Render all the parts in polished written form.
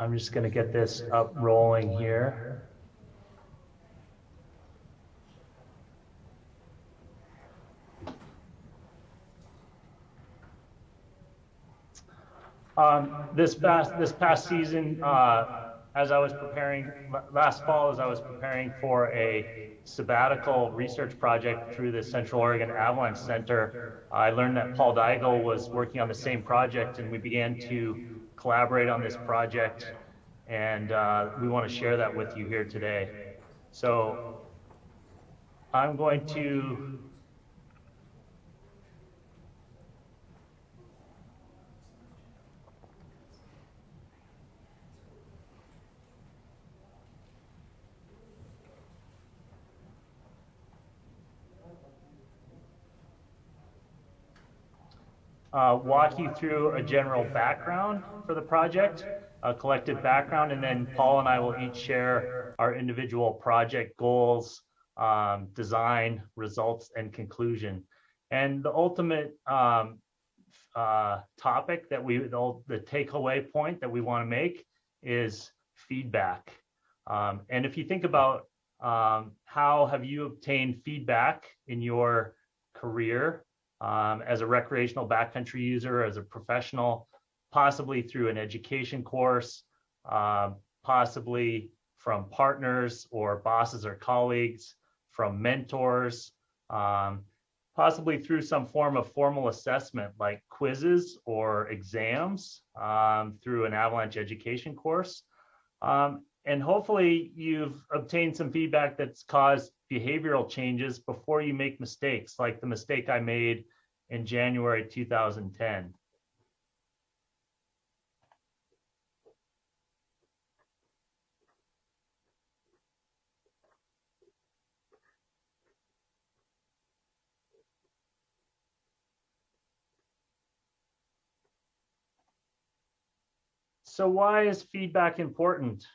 I'm just going to get this up rolling here. This past season, as I was preparing last fall, as I was preparing for a sabbatical research project through the Central Oregon Avalanche Center, I learned that Paul Diegel was working on the same project, and we began to collaborate on this project, and we want to share that with you here today. So I'm going to walk you through a general background for the project, a collective background, and then Paul and I will each share our individual project goals, design, results, and conclusion. And the ultimate topic that the takeaway point that we want to make is feedback. And if you think about how have you obtained feedback in your career, as a recreational backcountry user, as a professional, possibly through an education course, possibly from partners or bosses or colleagues, from mentors, possibly through some form of formal assessment like quizzes or exams, through an Avalanche education course. And hopefully you've obtained some feedback that's caused behavioral changes before you make mistakes, like the mistake I made in January 2010. So why is feedback important?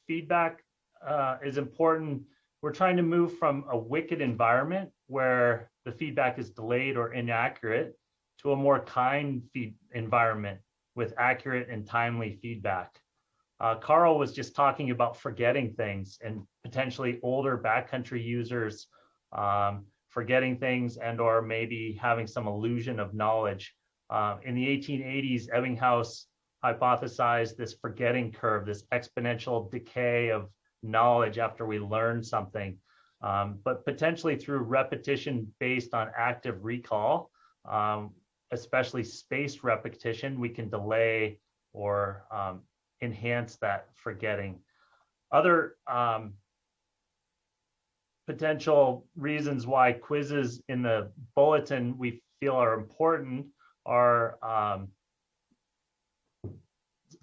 Feedback is important. We're trying to move from a wicked environment where the feedback is delayed or inaccurate to a more kind environment with accurate and timely feedback. Carl was just talking about forgetting things and potentially older backcountry users forgetting things and or maybe having some illusion of knowledge. In the 1880s, Ebbinghaus hypothesized this forgetting curve, this exponential decay of knowledge after we learn something, but potentially through repetition based on active recall, especially spaced repetition, we can delay or enhance that forgetting. Other potential reasons why quizzes in the bulletin we feel are important are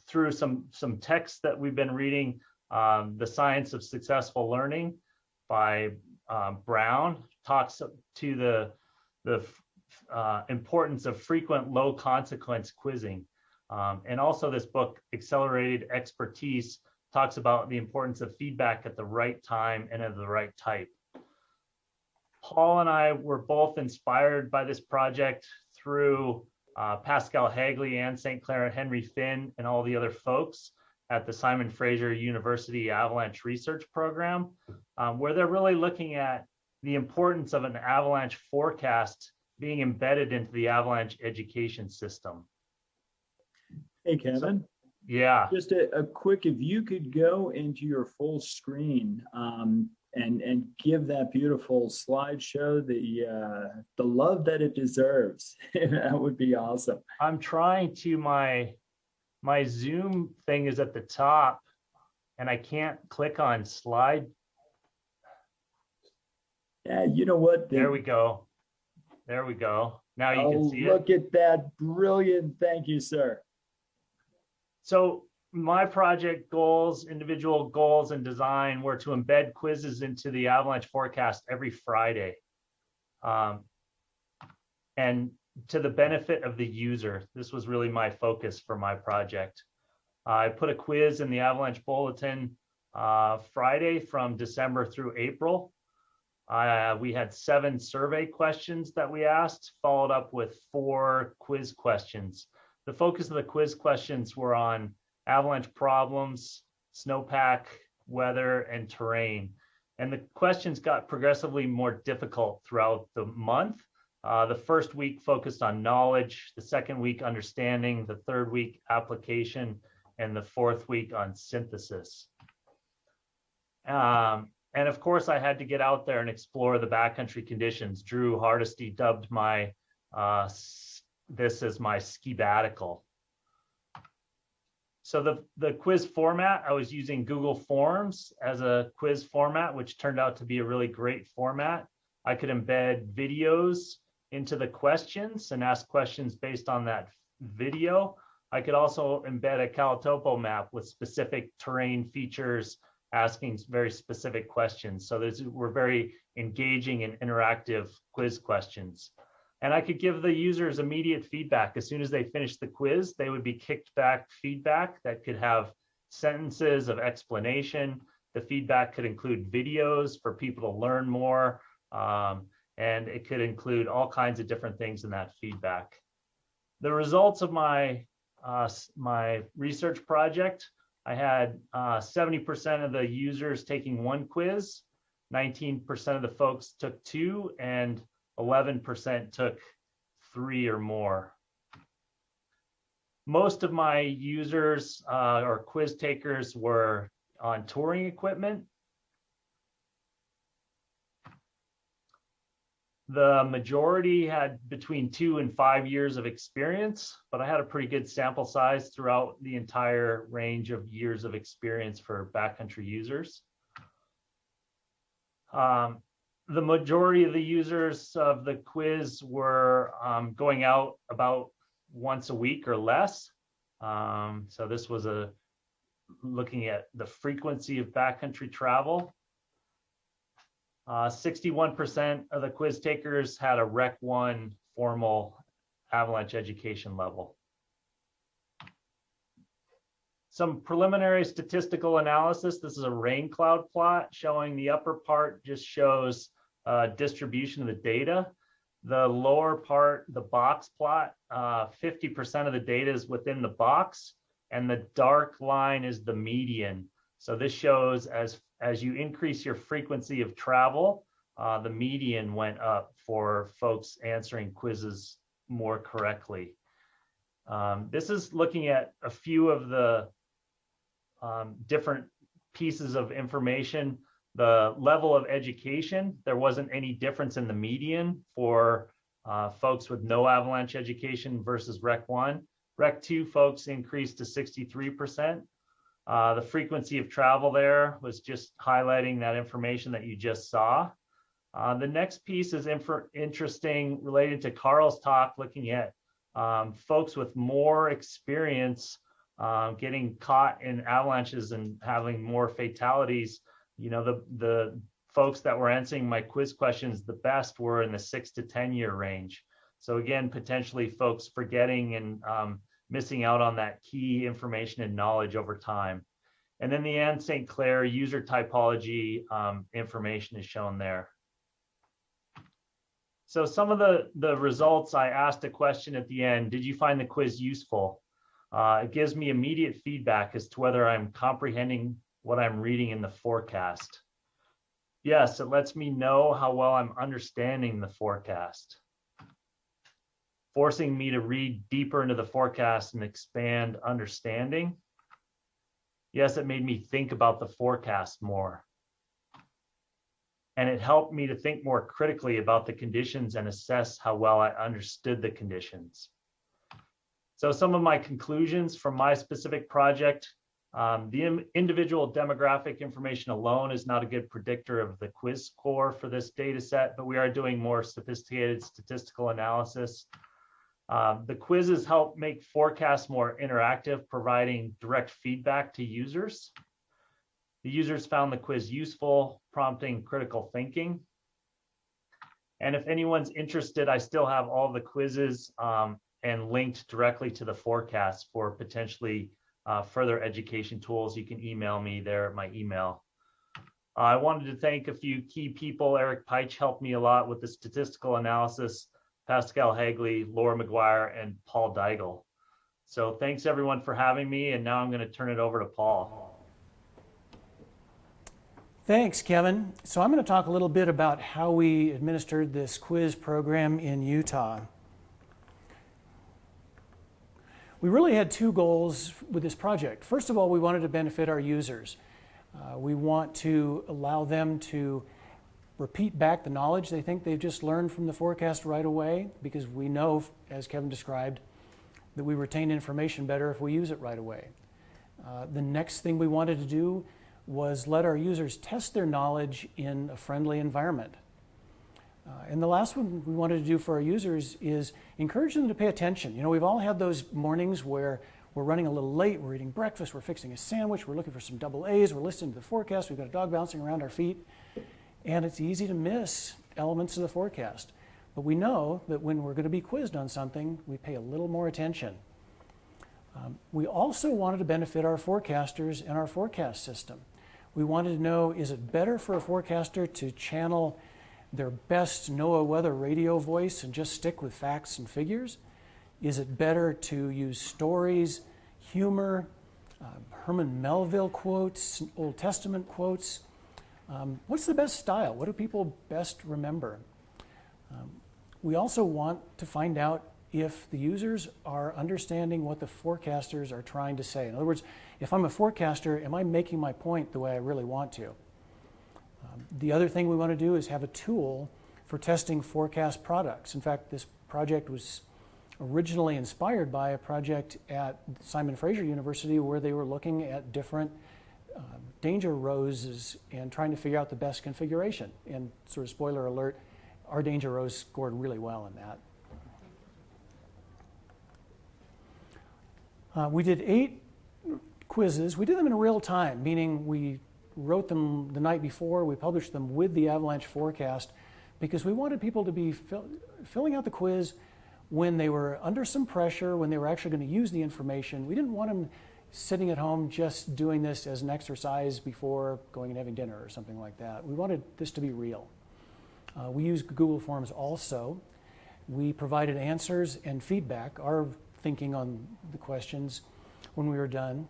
through some texts that we've been reading. The Science of Successful Learning by Brown talks to the importance of frequent low consequence quizzing. And also this book, Accelerated Expertise, talks about the importance of feedback at the right time and of the right type. Paul and I were both inspired by this project through Pascal Hagley, Anne St. Clair, Henry Finn, and all the other folks at the Simon Fraser University Avalanche Research Program, where they're really looking at the importance of an avalanche forecast being embedded into the Avalanche education system. Hey, Kevin. So, yeah. Just a quick, if you could go into your full screen and give that beautiful slideshow the love that it deserves. That would be awesome. I'm trying to, my Zoom thing is at the top and I can't click on slide. Yeah, you know what? There we go. There we go. Now you can see it. Look at that. Brilliant. Thank you, sir. So my project goals, individual goals and design were to embed quizzes into the Avalanche forecast every Friday. And to the benefit of the user. This was really my focus for my project. I put a quiz in the Avalanche Bulletin Friday from December through April. We had 7 survey questions that we asked, followed up with 4 quiz questions. The focus of the quiz questions were on avalanche problems, snowpack, weather, and terrain. And the questions got progressively more difficult throughout the month. The first week focused on knowledge, the second week understanding, the third week application, and the fourth week on synthesis. And of course, I had to get out there and explore the backcountry conditions. Drew Hardesty dubbed my this as my ski-batical. So the quiz format, I was using Google Forms as a quiz format, which turned out to be a really great format. I could embed videos into the questions and ask questions based on that video. I could also embed a Calitopo map with specific terrain features, asking very specific questions. So those were very engaging and interactive quiz questions. And I could give the users immediate feedback. As soon as they finished the quiz, they would be kicked back feedback that could have sentences of explanation. The feedback could include videos for people to learn more. And it could include all kinds of different things in that feedback. The results of my research project, I had 70% of the users taking one quiz, 19% of the folks took two, and 11% took 3 or more. Most of my users or quiz takers were on touring equipment. The majority had between 2 and 5 years of experience, but I had a pretty good sample size throughout the entire range of years of experience for backcountry users. The majority of the users of the quiz were going out about once a week or less. So this was looking at the frequency of backcountry travel. 61% of the quiz takers had a Rec 1 formal Avalanche education level. Some preliminary statistical analysis. This is a rain cloud plot showing the upper part just shows distribution of the data. The lower part, the box plot, 50% of the data is within the box, and the dark line is the median. So this shows as you increase your frequency of travel, the median went up for folks answering quizzes more correctly. This is looking at a few of the different pieces of information. The level of education, there wasn't any difference in the median for folks with no Avalanche education versus Rec 1. Rec 2 folks increased to 63%. The frequency of travel there was just highlighting that information that you just saw. The next piece is interesting related to Carl's talk, looking at folks with more experience getting caught in avalanches and having more fatalities. You know, the folks that were answering my quiz questions the best were in the 6 to 10 year range. So again, potentially folks forgetting and missing out on that key information and knowledge over time. And then the Anne St. Clair user typology information is shown there. So some of the results, I asked a question at the end, did you find the quiz useful? It gives me immediate feedback as to whether I'm comprehending what I'm reading in the forecast. Yes, it lets me know how well I'm understanding the forecast, forcing me to read deeper into the forecast and expand understanding. Yes, it made me think about the forecast more. And it helped me to think more critically about the conditions and assess how well I understood the conditions. So some of my conclusions from my specific project, the individual demographic information alone is not a good predictor of the quiz score for this data set, but we are doing more sophisticated statistical analysis. The quizzes help make forecasts more interactive, providing direct feedback to users. The users found the quiz useful, prompting critical thinking. And if anyone's interested, I still have all the quizzes and linked directly to the forecast for potentially further education tools. You can email me there at my email. I wanted to thank a few key people. Eric Peich helped me a lot with the statistical analysis, Pascal Hagley, Laura McGuire, and Paul Diegel. So thanks everyone for having me, and now I'm going to turn it over to Paul. Thanks, Kevin. So I'm going to talk a little bit about how we administered this quiz program in Utah. We really had two goals with this project. First of all, we wanted to benefit our users. We want to allow them to repeat back the knowledge they think they've just learned from the forecast right away, because we know, as Kevin described, that we retain information better if we use it right away. The next thing we wanted to do was let our users test their knowledge in a friendly environment. And the last one we wanted to do for our users is encourage them to pay attention. You know, we've all had those mornings where we're running a little late, we're eating breakfast, we're fixing a sandwich, we're looking for some double A's, we're listening to the forecast, we've got a dog bouncing around our feet, and it's easy to miss elements of the forecast. But we know that when we're going to be quizzed on something, we pay a little more attention. We also wanted to benefit our forecasters and our forecast system. We wanted to know, is it better for a forecaster to channel their best NOAA weather radio voice and just stick with facts and figures? Is it better to use stories, humor, Herman Melville quotes, Old Testament quotes? What's the best style? What do people best remember? We also want to find out if the users are understanding what the forecasters are trying to say. In other words, if I'm a forecaster, am I making my point the way I really want to? The other thing we want to do is have a tool for testing forecast products. In fact, this project was originally inspired by a project at Simon Fraser University where they were looking at different danger roses and trying to figure out the best configuration. And sort of spoiler alert, our danger rose scored really well in that. We did 8 quizzes. We did them in real time, meaning we wrote them the night before. We published them with the avalanche forecast because we wanted people to be filling out the quiz when they were under some pressure, when they were actually going to use the information. We didn't want them sitting at home just doing this as an exercise before going and having dinner or something like that. We wanted this to be real. We used Google Forms also. We provided answers and feedback, our thinking on the questions when we were done.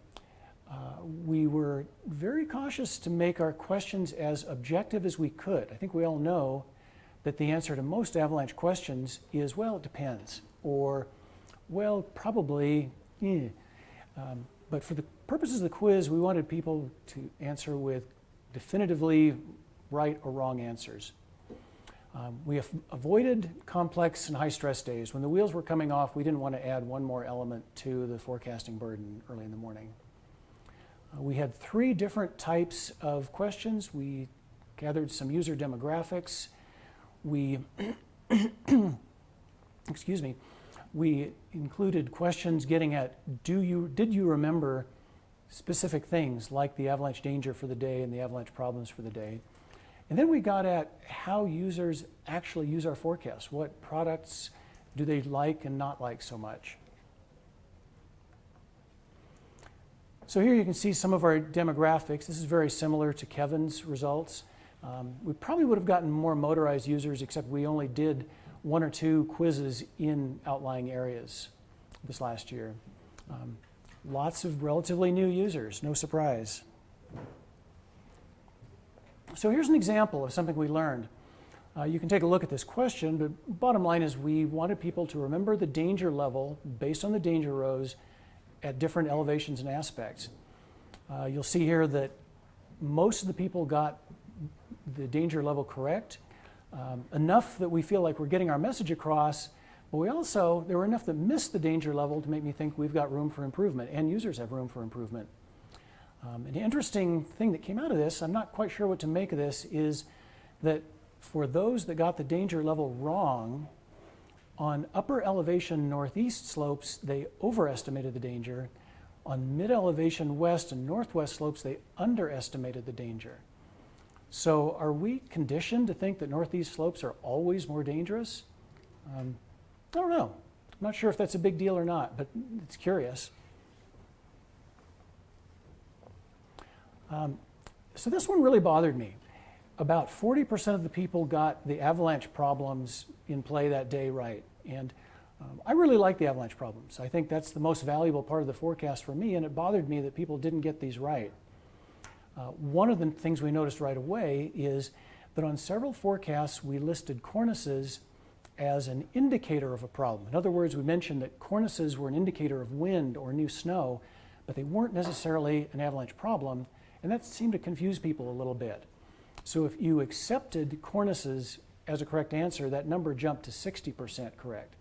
We were very cautious to make our questions as objective as we could. I think we all know that the answer to most avalanche questions is, well, it depends, or, well, probably, but for the purposes of the quiz, we wanted people to answer with definitively right or wrong answers. We avoided complex and high-stress days. When the wheels were coming off, we didn't want to add one more element to the forecasting burden early in the morning. We had 3 different types of questions. We gathered some user demographics. We, excuse me, we included questions getting at, did you remember specific things like the avalanche danger for the day and the avalanche problems for the day? And then we got at how users actually use our forecasts. What products do they like and not like so much? So here you can see some of our demographics. This is very similar to Kevin's results. We probably would have gotten more motorized users, except we only did 1 or 2 quizzes in outlying areas this last year. Lots of relatively new users, no surprise. So here's an example of something we learned. You can take a look at this question, but bottom line is we wanted people to remember the danger level based on the danger rows at different elevations and aspects. You'll see here that most of the people got the danger level correct, enough that we feel like we're getting our message across, but there were enough that missed the danger level to make me think we've got room for improvement, and users have room for improvement. An interesting thing that came out of this, I'm not quite sure what to make of this, is that for those that got the danger level wrong, on upper elevation northeast slopes, they overestimated the danger. On mid-elevation west and northwest slopes, they underestimated the danger. So are we conditioned to think that northeast slopes are always more dangerous? I don't know. I'm not sure if that's a big deal or not, but it's curious. So this one really bothered me. About 40% of the people got the avalanche problems in play that day right. And I really like the avalanche problems. I think that's the most valuable part of the forecast for me, and it bothered me that people didn't get these right. One of the things we noticed right away is that on several forecasts we listed cornices as an indicator of a problem. In other words, we mentioned that cornices were an indicator of wind or new snow, but they weren't necessarily an avalanche problem, and that seemed to confuse people a little bit. So if you accepted cornices as a correct answer, that number jumped to 60% correct.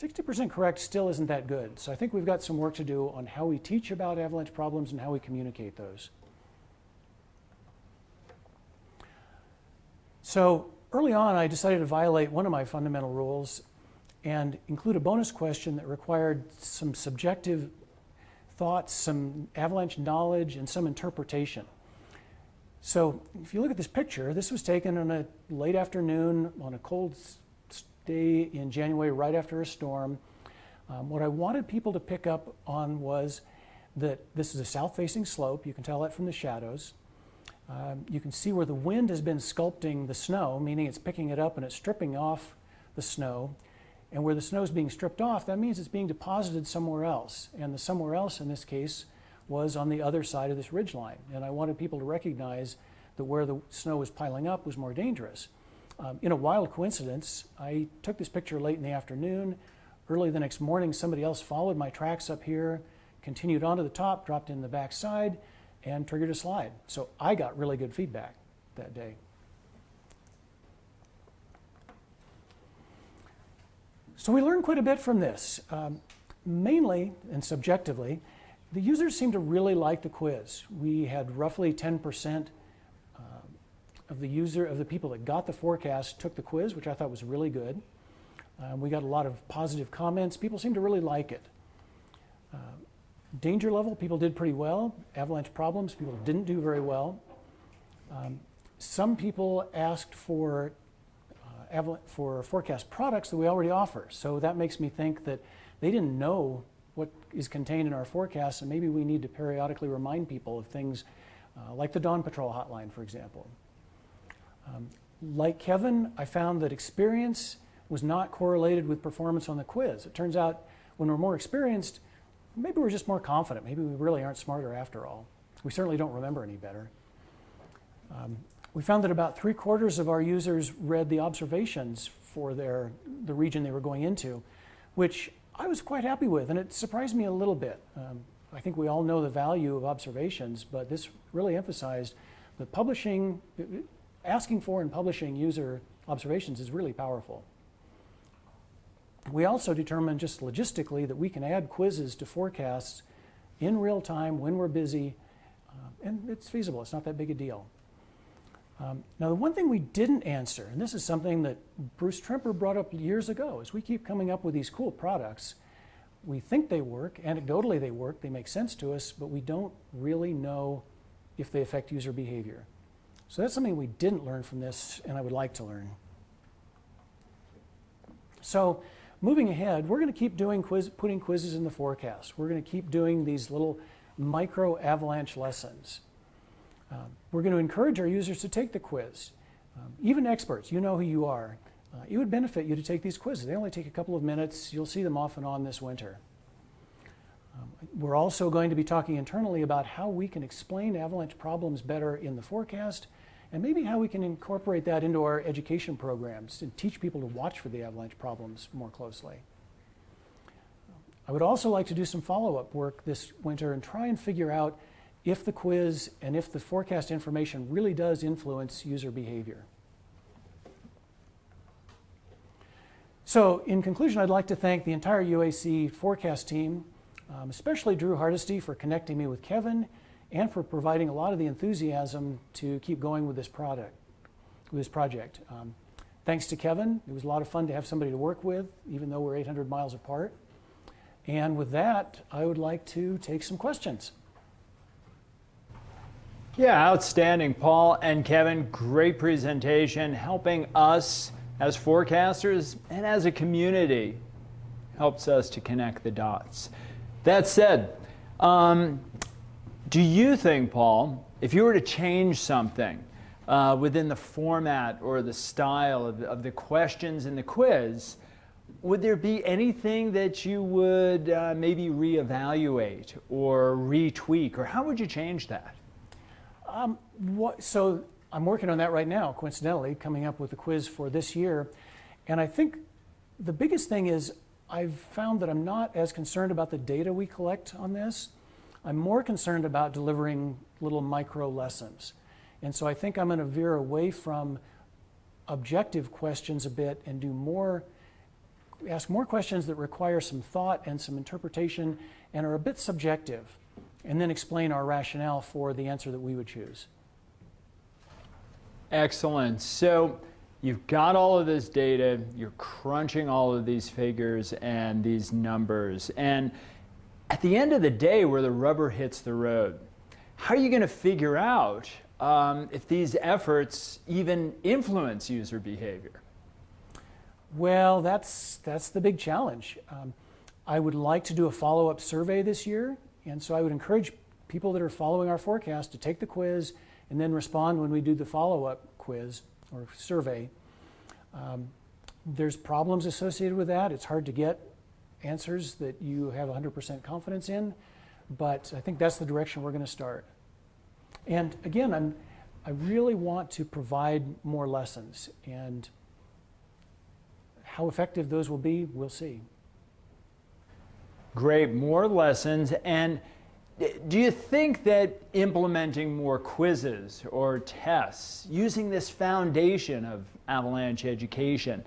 60% correct still isn't that good, so I think we've got some work to do on how we teach about avalanche problems and how we communicate those. So early on, I decided to violate one of my fundamental rules and include a bonus question that required some subjective thoughts, some avalanche knowledge, and some interpretation. So if you look at this picture, this was taken on a late afternoon on a cold day in January right after a storm. What I wanted people to pick up on was that this is a south-facing slope. You can tell that from the shadows. You can see where the wind has been sculpting the snow, meaning it's picking it up and it's stripping off the snow. And where the snow is being stripped off, that means it's being deposited somewhere else. And the somewhere else in this case was on the other side of this ridgeline. And I wanted people to recognize that where the snow was piling up was more dangerous. In a wild coincidence, I took this picture late in the afternoon. Early the next morning, somebody else followed my tracks up here, continued onto the top, dropped in the back side, and triggered a slide. So I got really good feedback that day. So we learned quite a bit from this. Mainly and subjectively, the users seemed to really like the quiz. We had roughly 10% of the people that got the forecast took the quiz, which I thought was really good. We got a lot of positive comments. People seemed to really like it. Danger level, people did pretty well. Avalanche problems, people didn't do very well. Some people asked for forecast products that we already offer. So that makes me think that they didn't know what is contained in our forecast, and maybe we need to periodically remind people of things like the Dawn Patrol hotline, for example. Like Kevin, I found that experience was not correlated with performance on the quiz. It turns out when we're more experienced, maybe we're just more confident. Maybe we really aren't smarter after all. We certainly don't remember any better. We found that about 3/4 of our users read the observations for the region they were going into, which I was quite happy with, and it surprised me a little bit. I think we all know the value of observations, but this really emphasized that asking for and publishing user observations is really powerful. We also determined just logistically that we can add quizzes to forecasts in real time when we're busy, and it's feasible. It's not that big a deal. Now, the one thing we didn't answer, and this is something that Bruce Tremper brought up years ago, is we keep coming up with these cool products. We think they work, anecdotally they work, they make sense to us, but we don't really know if they affect user behavior. So that's something we didn't learn from this, and I would like to learn. So moving ahead, we're going to keep doing putting quizzes in the forecast. We're going to keep doing these little micro avalanche lessons. We're going to encourage our users to take the quiz. Even experts, you know who you are. It would benefit you to take these quizzes. They only take a couple of minutes. You'll see them off and on this winter. We're also going to be talking internally about how we can explain avalanche problems better in the forecast, and maybe how we can incorporate that into our education programs and teach people to watch for the avalanche problems more closely. I would also like to do some follow-up work this winter and try and figure out if the quiz and if the forecast information really does influence user behavior. So in conclusion, I'd like to thank the entire UAC forecast team, especially Drew Hardesty for connecting me with Kevin and for providing a lot of the enthusiasm to keep going with this project. Thanks to Kevin. It was a lot of fun to have somebody to work with, even though we're 800 miles apart. And with that, I would like to take some questions. Yeah, outstanding, Paul and Kevin. Great presentation, helping us as forecasters and as a community, helps us to connect the dots. That said, do you think, Paul, if you were to change something within the format or the style of the questions in the quiz, would there be anything that you would maybe reevaluate or retweak, or how would you change that? So I'm working on that right now, coincidentally, coming up with a quiz for this year. And I think the biggest thing is I've found that I'm not as concerned about the data we collect on this. I'm more concerned about delivering little micro lessons. And so I think I'm going to veer away from objective questions a bit and ask more questions that require some thought and some interpretation and are a bit subjective, and then explain our rationale for the answer that we would choose. Excellent. So you've got all of this data, you're crunching all of these figures and these numbers, and at the end of the day, where the rubber hits the road, how are you going to figure out if these efforts even influence user behavior? Well, that's the big challenge. I would like to do a follow-up survey this year, and so I would encourage people that are following our forecast to take the quiz and then respond when we do the follow-up quiz or survey. There's problems associated with that. It's hard to get answers that you have 100% confidence in, but I think that's the direction we're going to start. And again, I really want to provide more lessons, and how effective those will be, we'll see. Great, more lessons. And do you think that implementing more quizzes or tests, using this foundation of Avalanche education,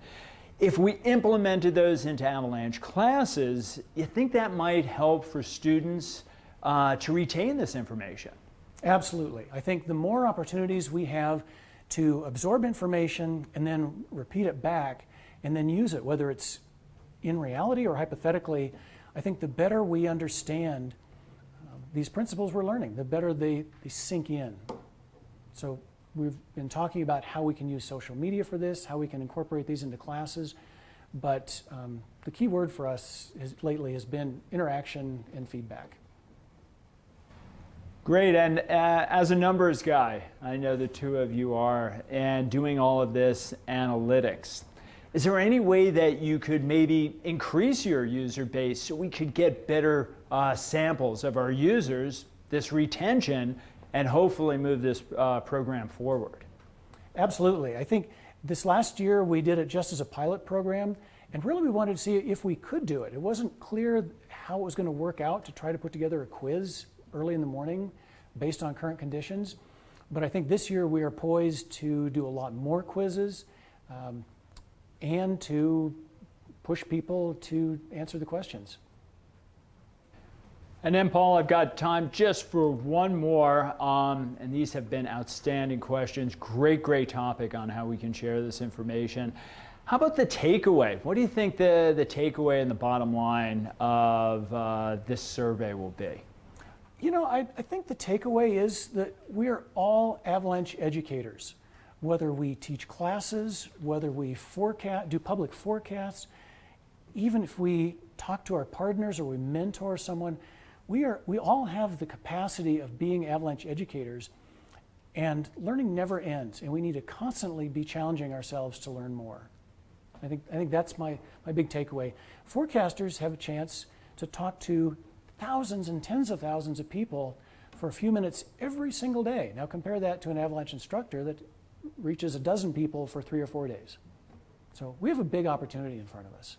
if we implemented those into Avalanche classes, you think that might help for students to retain this information? Absolutely. I think the more opportunities we have to absorb information and then repeat it back and then use it, whether it's in reality or hypothetically, I think the better we understand these principles we're learning, the better they sink in. So we've been talking about how we can use social media for this, how we can incorporate these into classes, but the key word for us lately has been interaction and feedback. Great, and as a numbers guy, I know the two of you are, and doing all of this analytics, is there any way that you could maybe increase your user base so we could get better samples of our users, this retention, and hopefully move this program forward? Absolutely. I think this last year we did it just as a pilot program, and really we wanted to see if we could do it. It wasn't clear how it was going to work out to try to put together a quiz early in the morning based on current conditions. But I think this year we are poised to do a lot more quizzes and to push people to answer the questions. And then, Paul, I've got time just for one more, and these have been outstanding questions. Great topic on how we can share this information. How about the takeaway? What do you think the takeaway and the bottom line of this survey will be? You know, I think the takeaway is that we are all Avalanche educators. Whether we teach classes, whether we do public forecasts, even if we talk to our partners or we mentor someone, we all have the capacity of being Avalanche educators, and learning never ends, and we need to constantly be challenging ourselves to learn more. I think that's my big takeaway. Forecasters have a chance to talk to thousands and tens of thousands of people for a few minutes every single day. Now compare that to an Avalanche instructor that reaches a dozen people for 3 or 4 days. So we have a big opportunity in front of us.